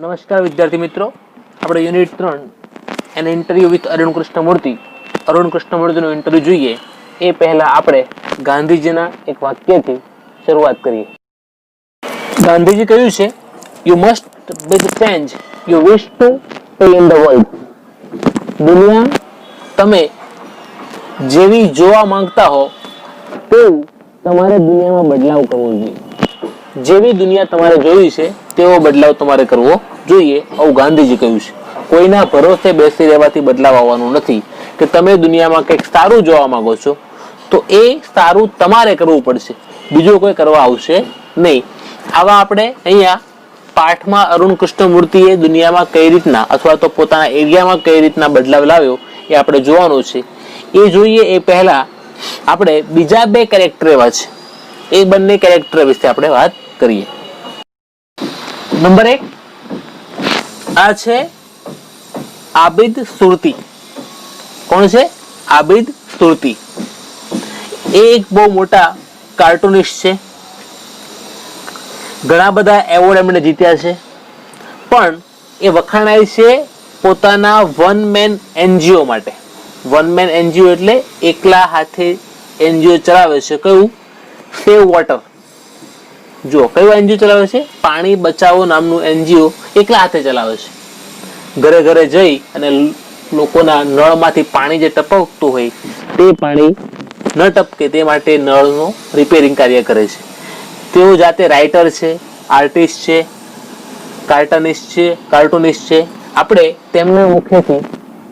નમસ્કાર વિદ્યાર્થી મિત્રો, આપણે unit 3 an interview with Arun Krishnamurthy નો ઇન્ટરવ્યુ જોઈએ એ પહેલા આપણે ગાંધીજીના એક વાક્યથી શરૂઆત કરીએ. ગાંધીજી કહ્યું છે, you must be the change you wish two see in the world. દુનિયા તમે જેવી જોવા માંગતા હો તેવું તમારે દુનિયામાં બદલાવ કરવો જોઈએ. જેવી દુનિયા તમારે જોઈ છે તેવો બદલાવ તમારે કરવો જોઈએ, આવું ગાંધીજી કહ્યું છે. કોઈના ભરોસે બેસી રહેવાથી બદલાવ આવવાનો નથી. કે તમે દુનિયામાં કંઈક સારું જોવા માંગો છો તો એ સારું તમારે કરવું પડશે, બીજું કોઈ કરવા આવશે નહીં. આવા આપણે અહીંયા પાઠમાં અરુણ કૃષ્ણમૂર્તિએ દુનિયામાં કઈ રીતના અથવા તો પોતાના એરિયામાં કઈ રીતના બદલાવ લાવ્યો એ આપણે જોવાનું છે. એ જોઈએ એ પહેલા આપણે બીજા બે કેરેક્ટર એવા છે, એ બંને કેરેક્ટર વિશે આપણે વાત કરીએ. નંબર 1 આ છે આબિદ સુરતી. કોણ છે? આબિદ સુરતી. એ એક બહુ મોટા કાર્ટુનિસ્ટ છે. ઘણા બધા એવોર્ડ એમણે જીત્યા છે, પણ એ વખાણાય છે પોતાના વન મેન એનજીઓ માટે. વન મેન એનજીઓ એટલે એકલા હાથે એનજીઓ ચલાવે છે. કયું? Save water. જો કયું એનજીઓ ચલાવે છે? પાણી બચાવો નામનું એનજીઓ એકલા હાથે ચલાવે છે. ઘરે ઘરે જઈ અને લોકોના નળમાંથી પાણી જે ટપકતું હોય તે પાણી ન ટપકે તે માટે નળનું રિપેરિંગ કાર્ય કરે છે. તેઓ જાતે રાઇટર છે, આર્ટિસ્ટ છે, કાર્ટુનિસ્ટ છે. આપણે તેમના મુખેથી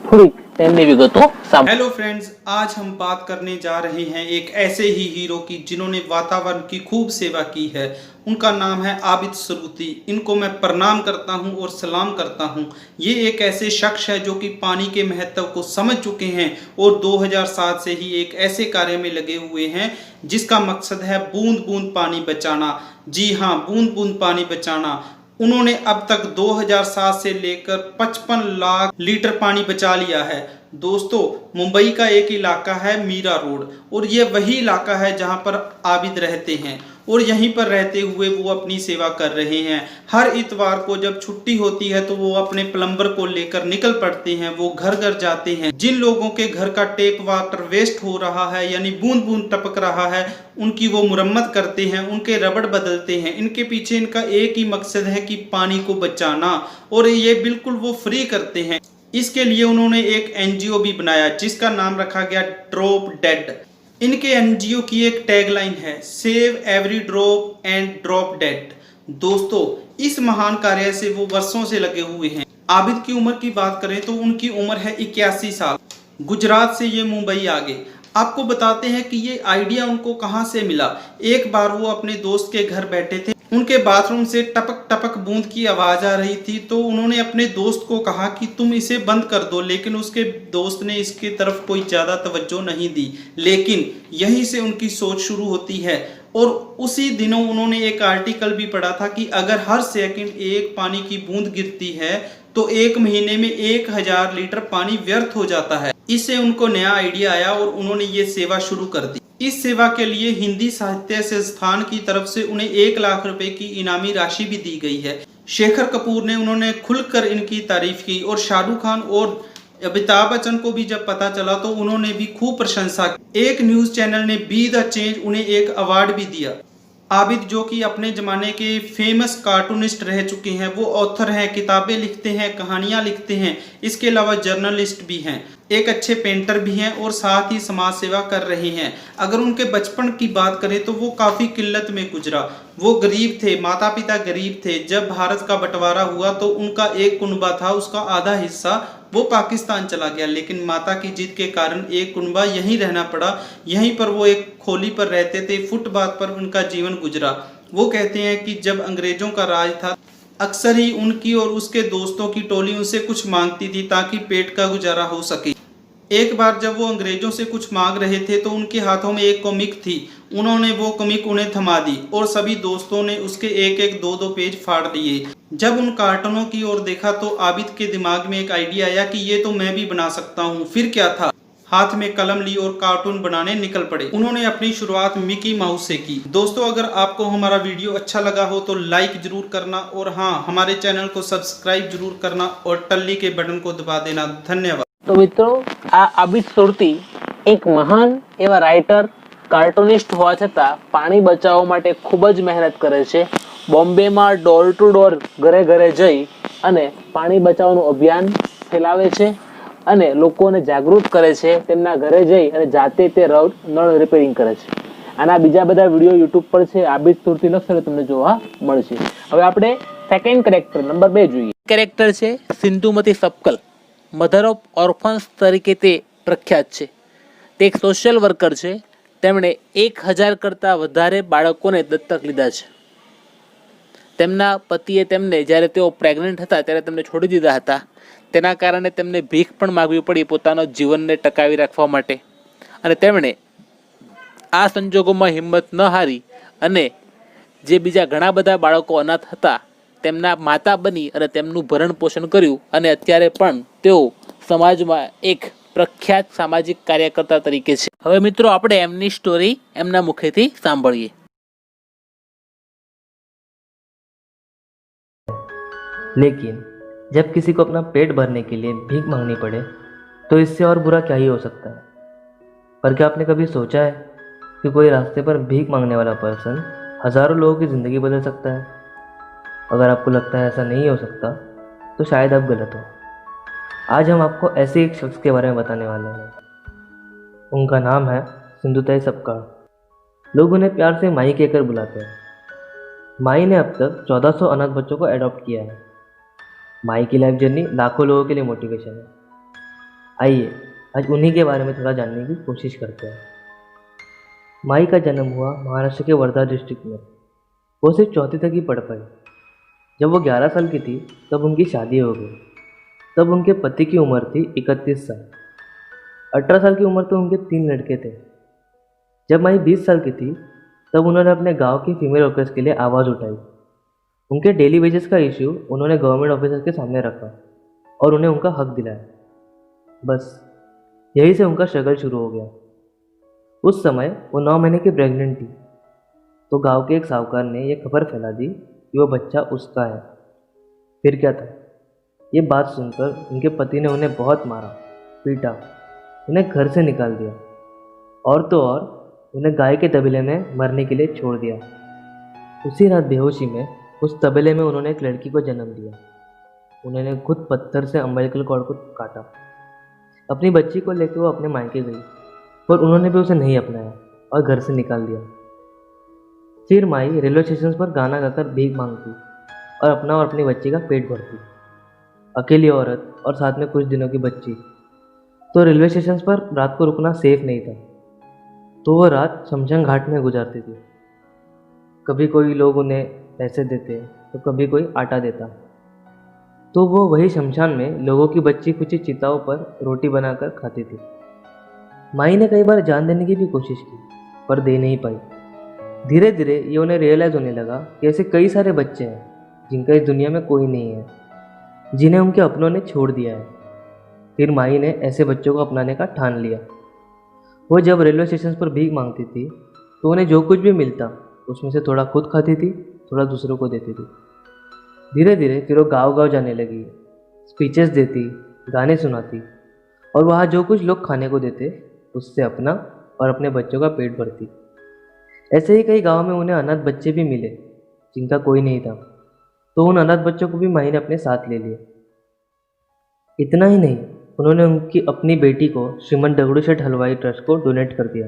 થોડીક તેમની विगतों. हेलो फ्रेंड्स, आज हम बात करने जा रहे हैं एक ऐसे ही हीरो की जिन्होंने वातावरण की खूब सेवा की है. उनका नाम है आबिद सुरती. इनको मैं प्रणाम करता हूं और सलाम करता हूं. ये एक ऐसे शख्स है जो कि पानी के महत्व को समझ चुके हैं और 2007 से ही एक ऐसे कार्य में लगे हुए हैं जिसका मकसद है बूंद बूंद पानी बचाना. जी हाँ, बूंद बूंद पानी बचाना. उन्होंने अब तक 2007 से लेकर 55 लाख लीटर पानी बचा लिया है. दोस्तों, मुंबई का एक इलाका है मीरा रोड, और ये वही इलाका है जहां पर आबिद रहते हैं, और यहीं पर रहते हुए वो अपनी सेवा कर रहे हैं. हर इतवार को जब छुट्टी होती है तो वो अपने प्लम्बर को लेकर निकल पड़ते हैं. वो घर घर जाते हैं. जिन लोगों के घर का टेप वाटर वेस्ट हो रहा है, यानी बूंद बूंद टपक रहा है, उनकी वो मुरम्मत करते हैं, उनके रबड़ बदलते हैं. इनके पीछे इनका एक ही मकसद है कि पानी को बचाना, और ये बिल्कुल वो फ्री करते हैं. इसके लिए उन्होंने एक एनजीओ भी बनाया जिसका नाम रखा गया ड्रॉप डेड. इनके एनजीओ की एक टैगलाइन है, save every drop and drop dead. दोस्तों, इस महान कार्य से वो वर्षों से लगे हुए हैं. आबिद की उम्र की बात करें तो उनकी उम्र है 81 साल. गुजरात से ये मुंबई आ गए. आपको बताते हैं कि ये आइडिया उनको कहाँ से मिला. एक बार वो अपने दोस्त के घर बैठे थे, उनके बाथरूम से टपक टपक बूंद की आवाज आ रही थी, तो उन्होंने अपने दोस्त को कहा कि तुम इसे बंद कर दो, लेकिन उसके दोस्त ने इसकी तरफ कोई ज्यादा तवज्जो नहीं दी. लेकिन यहीं से उनकी सोच शुरू होती है, और उसी दिनों उन्होंने एक आर्टिकल भी पढ़ा था कि अगर हर सेकंड एक पानी की बूंद गिरती है तो एक महीने में 1000 लीटर पानी व्यर्थ हो जाता है. इससे उनको नया आइडिया आया और उन्होंने ये सेवा शुरू कर दी. इस सेवा के लिए हिंदी साहित्य संस्थान की तरफ से उन्हें 1 लाख रुपए की इनामी राशि भी दी गई है. शेखर कपूर ने उन्होंने खुलकर इनकी तारीफ की, और शाहरुख खान और अमिताभ बच्चन को भी जब पता चला तो उन्होंने भी खूब प्रशंसा की. एक न्यूज चैनल ने बी द चेंज उन्हें एक अवार्ड भी दिया. आबिद, जो कि अपने ज़माने के फेमस कार्टूनिस्ट रह चुके हैं, वो ऑथर हैं, किताबें लिखते हैं, कहानियाँ लिखते हैं, इसके अलावा जर्नलिस्ट भी हैं, एक अच्छे पेंटर भी हैं, और साथ ही समाज सेवा कर रहे हैं. अगर उनके बचपन की बात करें तो वो काफ़ी किल्लत में गुजरा. वो गरीब थे, माता पिता गरीब थे. जब भारत का बंटवारा हुआ तो उनका एक कुनबा था, उसका आधा हिस्सा वो पाकिस्तान चला गया, लेकिन माता की जिद के कारण एक कुनबा यहीं रहना पड़ा. यहीं पर वो एक खोली पर रहते थे, फुटपाथ पर उनका जीवन गुजरा. वो कहते हैं कि जब अंग्रेजों का राज था, अक्सर ही उनकी और उसके दोस्तों की टोली उनसे कुछ मांगती थी ताकि पेट का गुजारा हो सके. एक बार जब वो अंग्रेजों से कुछ मांग रहे थे तो उनके हाथों में एक कॉमिक थी. उन्होंने वो कॉमिक उन्हें थमा दी, और सभी दोस्तों ने उसके एक एक 2-2 पेज फाड़ दिए. जब उन कार्टूनों की ओर देखा तो आबिद के दिमाग में एक आइडिया आया कि ये तो मैं भी बना सकता हूँ. फिर क्या था, हाथ में कलम ली और कार्टून बनाने निकल पड़े। उन्होंने अपनी शुरुआत मिकी माउस से की। दोस्तों, अगर आपको हमारा वीडियो अच्छा लगा हो तो लाइक जरूर करना और हाँ, हमारे चैनल को सब्सक्राइब जरूर करना और टल्ली के बटन को दबा देना। धन्यवाद। तो મિત્રો, આ આબિદ સુરતી એક મહાન એવા રાઇટર કાર્ટુનિસ્ટ હોવા છતાં પાણી બચાવવા માટે ખૂબ જ મહેનત કરે છે. બોમ્બેમાં ડોર ટુ ડોર ઘરે ઘરે જઈ અને પાણી બચાવવાનું અભિયાન ફેલાવે છે અને લોકોને જાગૃત કરે છે. તેમના ઘરે જઈ અને જાતે તે નળ રિપેરિંગ કરે છે. આના બીજા બધા વિડીયો યુટ્યુબ પર છે. આબિદ સુરતી લખશો એટલે તમને જોવા મળશે. હવે આપણે સેકન્ડ કેરેક્ટર નંબર 2 જોઈએ. કેરેક્ટર છે સિંધુમતી સપકલ. મધર ઓફ ઓર્ફન્સ તરીકે તે પ્રખ્યાત છે. તે એક સોશિયલ વર્કર છે. તેમણે 1000 કરતાં વધારે બાળકોને દત્તક લીધા છે. તેમના પતિએ તેમને જ્યારે તેઓ પ્રેગ્નન્ટ હતા ત્યારે તેમને છોડી દીધા હતા. તેના કારણે તેમને ભીખ પણ માગવી પડી પોતાના જીવનને ટકાવી રાખવા માટે. અને તેમણે આ સંજોગોમાં હિંમત ન હારી અને જે બીજા ઘણા બધા બાળકો અનાથ હતા તેમના માતા બની અને તેમનું ભરણ પોષણ કર્યું અને અત્યારે પણ તેઓ સમાજમાં એક પ્રખ્યાત સામાજિક કાર્યકર્તા તરીકે છે. હવે મિત્રો, આપણે એમની સ્ટોરી એમના મુખેથી સાંભળીએ. लेकिन जब किसी को अपना पेट भरने के लिए भीख मांगनी पड़े तो इससे और बुरा क्या ही हो सकता है। पर क्या आपने कभी सोचा है कि कोई रास्ते पर भीख मांगने वाला पर्सन हज़ारों लोगों की ज़िंदगी बदल सकता है। अगर आपको लगता है ऐसा नहीं हो सकता तो शायद आप गलत हो। आज हम आपको ऐसे एक शख्स के बारे में बताने वाले हैं। उनका नाम है सिंधुताई सपकाळ। लोग उन्हें प्यार से माई कहकर बुलाते हैं। माई ने अब तक 1400 अनाथ बच्चों को एडॉप्ट किया है। माई की लाइफ जर्नी लाखों लोगों के लिए मोटिवेशन है। आइए आज उन्हीं के बारे में थोड़ा जानने की कोशिश करते हैं। माई का जन्म हुआ महाराष्ट्र के वर्धा डिस्ट्रिक्ट में। वो सिर्फ चौथी तक ही पढ़ पाई। जब वो 11 साल की थी तब उनकी शादी हो गई। तब उनके पति की उम्र थी 31 साल। 18 साल की उम्र तो उनके 3 लड़के थे। जब माई 20 साल की थी तब उन्होंने अपने गांव की फीमेल वर्कर्स के लिए आवाज़ उठाई। उनके डेली वेजेस का इश्यू उन्होंने गवर्नमेंट ऑफिसर्स के सामने रखा और उन्हें उनका हक दिलाया। बस यहीं से उनका स्ट्रगल शुरू हो गया। उस समय वो 9 महीने की प्रेग्नेंट थी तो गांव के एक साहूकार ने यह खबर फैला दी कि वो बच्चा उसका है। फिर क्या था, ये बात सुनकर उनके पति ने उन्हें बहुत मारा, पीटा, उन्हें घर से निकाल दिया और तो और उन्हें गाय के तबेले में मरने के लिए छोड़ दिया। उसी रात बेहोशी में उस तबेले में उन्होंने एक लड़की को जन्म दिया। उन्होंने खुद पत्थर से अम्बिलिकल कॉर्ड को काटा। अपनी बच्ची को लेकर वो अपने मायके गई पर उन्होंने भी उसे नहीं अपनाया और घर से निकाल दिया। फिर माई रेलवे स्टेशन पर गाना गाकर भीख मांगती और अपना और अपनी बच्ची का पेट भरती। अकेली औरत और साथ में कुछ दिनों की बच्ची। तो रेलवे स्टेशन पर रात को रुकना सेफ नहीं था तो वो रात शमशान घाट में गुजारती थी। कभी कोई लोग उन्हें पैसे देते तो कभी कोई आटा देता। तो वो वही शमशान में लोगों की बच्ची कुछ चिताओं पर रोटी बनाकर खाती थी। माई ने कई बार जान देने की भी कोशिश की पर दे नहीं पाई। धीरे धीरे ये उन्हें रियलाइज़ होने लगा कि ऐसे कई सारे बच्चे हैं जिनका इस दुनिया में कोई नहीं है, जिन्हें उनके अपनों ने छोड़ दिया है। फिर माई ने ऐसे बच्चों को अपनाने का ठान लिया। वो जब रेलवे स्टेशन पर भीख मांगती थी तो उन्हें जो कुछ भी मिलता उसमें से थोड़ा खुद खाती थी, थोड़ा दूसरों को देती थी। धीरे धीरे फिर वो गाँव गाँव जाने लगी, स्पीचेस देती, गाने सुनाती और वहाँ जो कुछ लोग खाने को देते उससे अपना और अपने बच्चों का पेट भरती। ऐसे ही कई गाँव में उन्हें अनाथ बच्चे भी मिले जिनका कोई नहीं था तो उन अनाथ बच्चों को भी माई ने अपने साथ ले लिया। इतना ही नहीं, उन्होंने उनकी अपनी बेटी को श्रीमंत दगड़ू शेठ हलवाई ट्रस्ट को डोनेट कर दिया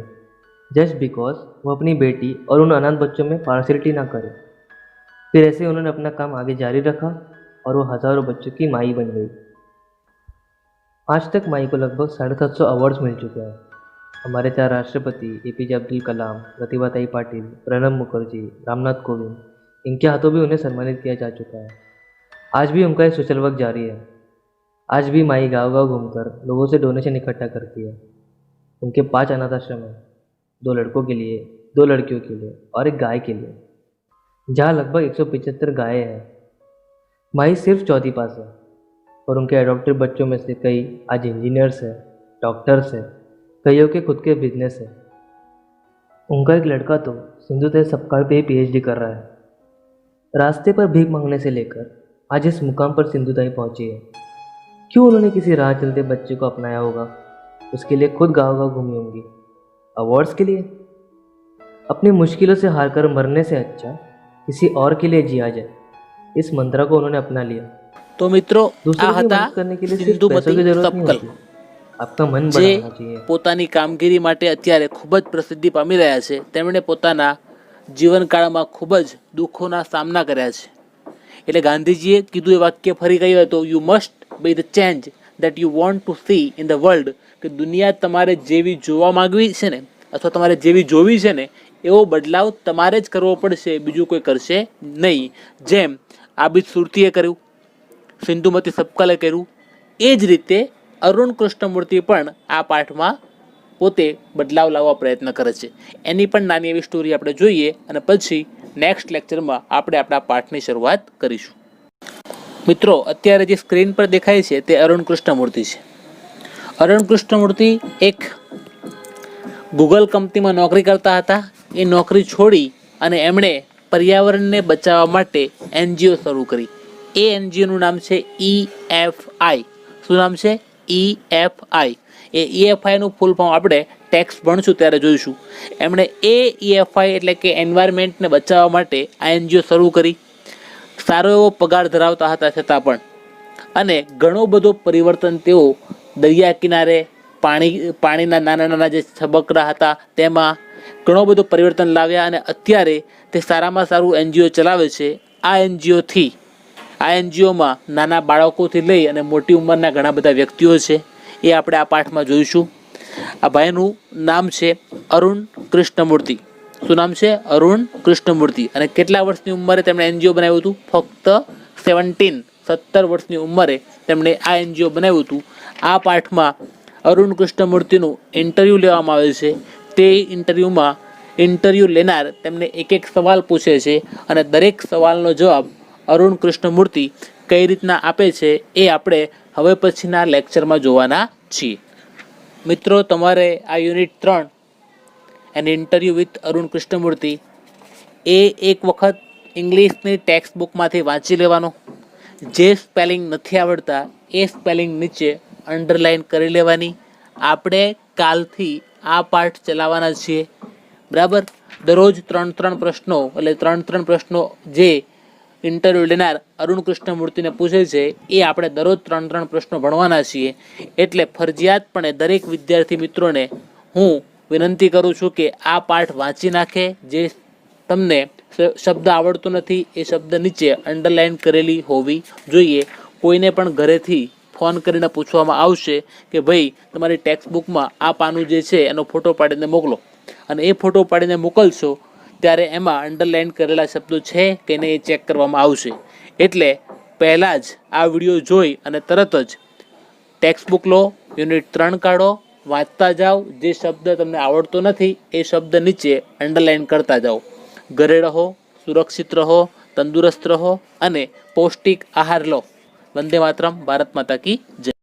जस्ट बिकॉज वो अपनी बेटी और उन अनाथ बच्चों में पार्शलिटी ना करे। फिर ऐसे उन्होंने अपना काम आगे जारी रखा और वो हज़ारों बच्चों की माई बन गई। आज तक माई को लगभग 750 अवार्ड्स मिल चुके हैं। हमारे 4 राष्ट्रपति APJ अब्दुल कलाम, प्रतिभाताई पाटिल, प्रणब मुखर्जी, रामनाथ कोविंद, इनके हाथों भी उन्हें सम्मानित किया जा चुका है। आज भी उनका ये सोशल वर्क जारी है। आज भी माई गाँव गाँव घूमकर लोगों से डोनेशन इकट्ठा करती है। उनके 5 अनाथ आश्रम हैं, 2 लड़कों के लिए, 2 लड़कियों के लिए और 1 गाय के लिए, जहाँ लगभग 175 गायें हैं। माई सिर्फ 4th पास है और उनके एडॉप्टेड बच्चों में से कई आज इंजीनियर्स हैं, डॉक्टर्स हैं, कईयों के खुद के बिजनेस है। उनका एक लड़का तो सिंधुताई सपकाळ पे ही पीएचडी कर रहा है। रास्ते पर भीख मांगने से लेकर आज इस मुकाम पर सिंधुताई पहुंची है। क्यों उन्होंने किसी राह चलते बच्चे को अपनाया होगा? उसके लिए खुद गाँव गाँव घूमी होंगी। अवार्ड्स के लिए? अपनी मुश्किलों से हार कर मरने से अच्छा किसी और के लिए जिया जाए, इस मंत्र को उन्होंने अपना लिया। तो મિત્રો दूसरों આ की હતા मदद करने के लिए सिर्फ पैसों સિંધુમતી की जरूरत नहीं સપકલ, होती, आपका मन જે बड़ा होना चाहिए। પોતાની કામગીરી માટે અત્યારે ખૂબ જ પ્રસિદ્ધિ પામી રહ્યા છે। તેમણે પોતાના જીવનકાળમાં ખૂબ જ દુઃખોના સામના કર્યા છે। એટલે ગાંધીજીએ કીધું એ વાક્ય ફરી કહ્યું હતું, you must be the change that you want to C in the world, કે દુનિયા તમારે જેવી જોવા માંગવી છે ને, અથવા તમારે જેવી જોવી છે ને, એવો બદલાવ તમારે જ કરવો પડશે, બીજું કોઈ કરશે નહીં। જેમ આબિદ સુરતીએ કર્યું, સિંધુમતી સપકાલે કર્યું, એ જ રીતે અરુણ કૃષ્ણમૂર્તિ પણ આ પાઠમાં પોતે બદલાવ લાવવા પ્રયત્ન કરે છે। એની પણ નાની એવી સ્ટોરી આપણે જોઈએ અને પછી નેક્સ્ટ લેક્ચરમાં આપણે આપણા પાઠની શરૂઆત કરીશું। મિત્રો અત્યારે જે સ્ક્રીન પર દેખાય છે તે અરુણ કૃષ્ણમૂર્તિ છે। અરુણ કૃષ્ણમૂર્તિ એક ગૂગલ કંપનીમાં નોકરી કરતા હતા। એ નોકરી છોડી અને એમણે પર્યાવરણને બચાવવા માટે એનજીઓ શરૂ કરી। એ એનજીઓનું નામ છે EFI। શું નામ છે? EFI। એ EFIનું ફૂલ ફોર્મ આપણે ટેક્સ ભણશું ત્યારે જોઈશું। એમણે એ EFI એટલે કે એન્વાયરમેન્ટને બચાવવા માટે આ એનજીઓ શરૂ કરી। સારો એવો પગાર ધરાવતા હતા છતાં પણ, અને ઘણો બધો પરિવર્તન તેઓ દરિયા કિનારે પાણીના નાના નાના જે છબકડા હતા તેમાં ઘણો બધો પરિવર્તન લાવ્યા અને અત્યારે તે સારામાં સારું એનજીઓ ચલાવે છે। આ એનજીઓમાં નાના બાળકોથી લઈ અને મોટી ઉંમરના ઘણા બધા વ્યક્તિઓ છે, એ આપણે આ પાઠમાં જોઈશું। આ ભાઈનું નામ છે અરુણ કૃષ્ણમૂર્તિ। શું નામ છે? અરુણ કૃષ્ણમૂર્તિ। અને કેટલા વર્ષની ઉંમરે તેમણે એનજીઓ બનાવ્યું હતું? ફક્ત 17 વર્ષની ઉંમરે તેમણે આ એનજીઓ બનાવ્યું હતું। આ પાઠમાં અરુણ કૃષ્ણમૂર્તિનું ઇન્ટરવ્યૂ લેવામાં આવે છે। તે ઇન્ટરવ્યૂમાં ઇન્ટરવ્યૂ લેનાર તેમને એક એક સવાલ પૂછે છે અને દરેક સવાલનો જવાબ અરુણ કૃષ્ણમૂર્તિ કઈ રીતના આપે છે એ આપણે હવે પછીના લેક્ચરમાં જોવાના છીએ। મિત્રો તમારે આ unit 3 an interview with Arun Krishnamurthy એ એક વખત ઇંગ્લિશની ટેક્સ્ટ બુકમાંથી વાંચી લેવાનો। જે સ્પેલિંગ નથી આવડતા એ સ્પેલિંગ નીચે અંડરલાઇન કરી લેવાની। આપણે કાલથી આ પાઠ ચલાવવાના છીએ, બરાબર? દરરોજ 3 પ્રશ્નો, એટલે 3 પ્રશ્નો જે ઇન્ટરવ્યૂ લેનાર અરુણ કૃષ્ણમૂર્તિને પૂછે છે એ આપણે દરરોજ 3 પ્રશ્નો ભણવાના છીએ। એટલે ફરજિયાતપણે દરેક વિદ્યાર્થી મિત્રોને હું વિનંતી કરું છું કે આ પાઠ વાંચી નાખે। જે તમને શબ્દ આવડતો નથી એ શબ્દ નીચે અંડરલાઇન કરેલી હોવી જોઈએ। કોઈને પણ ઘરેથી ફોન કરીને પૂછવામાં આવશે કે ભાઈ તમારી ટેક્સ્ટ બુકમાં આ પાનું જે છે એનો ફોટો પાડીને મોકલો, અને એ ફોટો પાડીને મોકલશો ત્યારે એમાં અંડરલાઇન કરેલા શબ્દો છે કે નહીં એ ચેક કરવામાં આવશે। એટલે પહેલાં જ આ વિડીયો જોઈ અને તરત જ ટેક્સ્ટ બુક લો, યુનિટ 3 કાઢો, વાંચતા જાઓ। જે શબ્દ તમને આવડતો નથી એ શબ્દ નીચે અંડરલાઇન કરતા જાઓ। ઘરે રહો, સુરક્ષિત રહો, તંદુરસ્ત રહો અને પૌષ્ટિક આહાર લો। વંદે માતરમ। ભારત માતા કી જય।